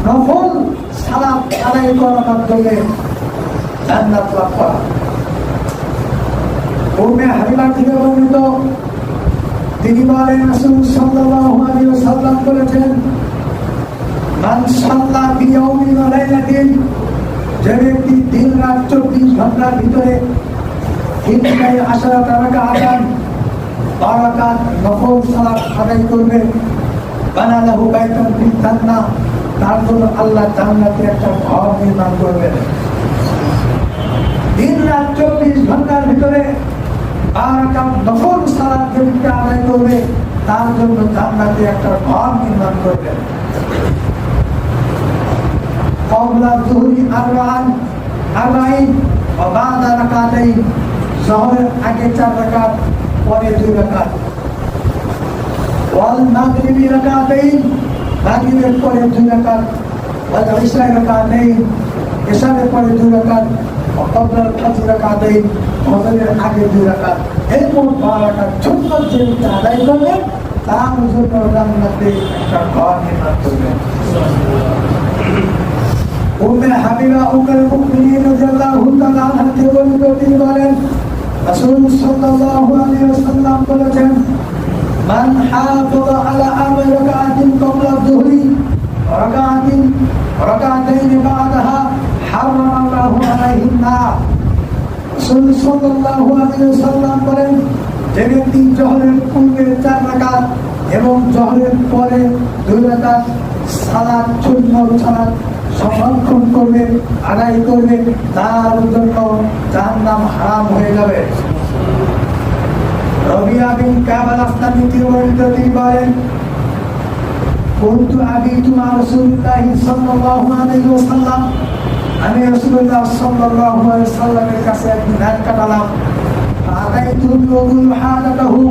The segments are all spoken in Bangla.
নফল সালাত আদায় করার মাধ্যমে জান্নাত লাভ করা। উম্মে হাবিবা থেকে বর্ণিত, তিনি বলেন রাসূল সাল্লাল্লাহু আলাইহি ওয়াসাল্লাম বলেছেন, মান সাল্লা বিয়াউমিন ওয়া লাইলাতিন, যে ব্যক্তি দিন রাত 24 ঘন্টার ভিতরে 12 রাকাত 12 রাকাত নফল সালাত আদায় করবে, বানালাহু বাইতান ফিল জান্নাহ, তার জন্য আল্লাহ জান্নাতে একটা ঘর নির্মাণ করবেন। দিন রাত 24 ঘন্টার ভিতরে 12 রাকাত নফল সালাত যে ব্যক্তি আদায় করবে, তার জন্য জান্নাতে একটা ঘর নির্মাণ করবেন। কওলা যুহরি আরবাঈন ওয়া বা'দা রাকাতাইন, যোহরের আগে 4 রাকাত, পরে 2 রাকাত। ওয়াল মাগরিবি রাকাতাইন, মাগরিবের পরে 2 রাকাত। ওয়াল ইশা রাকাতাইন, ইশারের পরে 2 রাকাত। ওয়া ক্বাবলা আল-ফাজর রাকাতাইন, ফজরের আগে 2 রাকাত। এই মোট 12 রাকাত সুন্নাত যে আদায় করবে, তার জন্য জান্নাতে একটা ঘর নির্মাণ করবেন। উম্মে হাবিবা উম্মুল মুমিনিন রাদিয়াল্লাহু তাআলা আনহা থেকে বর্ণিত, তিনি বলেন রাসূল সাল্লাল্লাহু আলাইহি ওয়াসাল্লাম বলেছেন, মান হাফাযা আলা আরবা'i রাকাতিন ক্বাবলা যুহরি ওয়া রাকাতাইন বা'দাহা হারামা আল্লাহু আলাইহিন নার। রাসূল সাল্লাল্লাহু আলাইহি ওয়াসাল্লাম বলেন, যে ব্যক্তি যোহরের পূর্বে 4 রাকাত এবং যোহরের পরে 2 রাকাত সালাত সুন্নাত সালাত সংরক্ষণ করবে, আদায় করবে, তার জন্য জাহান্নাম হারাম হয়ে যাবে। রবিয়া বিন কাব আল-আসলামী তিনি বলেন, কুনতু আবিতু মা রাসূলিল্লাহি সাল্লাল্লাহু আলাইহি ওয়াসাল্লাম, আমি রাসূলুল্লাহ সাল্লাল্লাহু আলাইহি ওয়াসাল্লামের কাছে একদিন রাত কাটালাম। আদাইতু বিউযুল হাদাতাহু,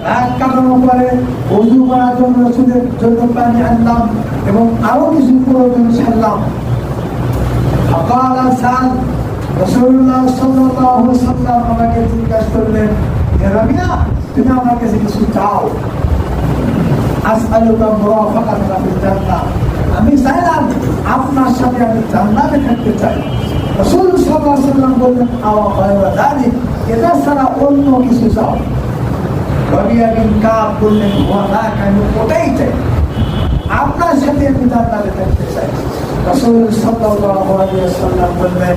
রাত কাটানোর পরে ওযু করার জন্য রাসূলের জন্য পানি আনলাম এবং আরো কিছু প্রয়োজন সারলাম। ফাকালা সাল, রাসূলুল্লাহ সাল্লাল্লাহু আলাইহি ওয়াসাল্লাম আমাকে জিজ্ঞাসা করলেন, হে রাবিয়া, তুমি আমার কাছে কিছু চাও? আসআলুকা মুরাফাকাতা ফিল জান্নাহ, আমি চাইলাম আপনার সাথে আমি জান্নাতে থাকতে চাই। রাসূল সাল্লাল্লাহু আলাইহি ওয়াসাল্লাম বললেন, আওয়া গায়রা যালিক, এটা ছাড়া অন্য কিছু চাও? রবিয়া বিন কাব বললেন, ওয়ালাক, আমি ওটাই চাই, আপনার সাথে আমি জান্নাতে থাকতে চাই। রাসূল সাল্লাল্লাহু আলাইহি ওয়াসাল্লাম বললেন,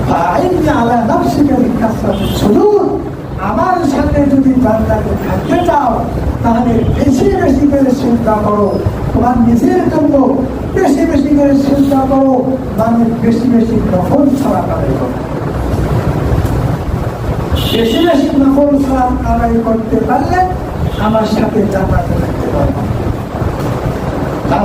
ফাইন্নি আলা নাফসিকা বিকাসরাতিস সুজুদ, আমার সাথে যদি জান্নাতে থাকতে চাও তাহলে বেশি বেশি করে চিন্তা করো, তোমার নিজের জন্য বেশি বেশি করে চিন্তা করো, মানে বেশি বেশি নফল সালাত আদায় করো। বেশি বেশি নফল সালাত আদায় করতে পারলে আমার সাথে জান্নাতে থাকতে পারবে।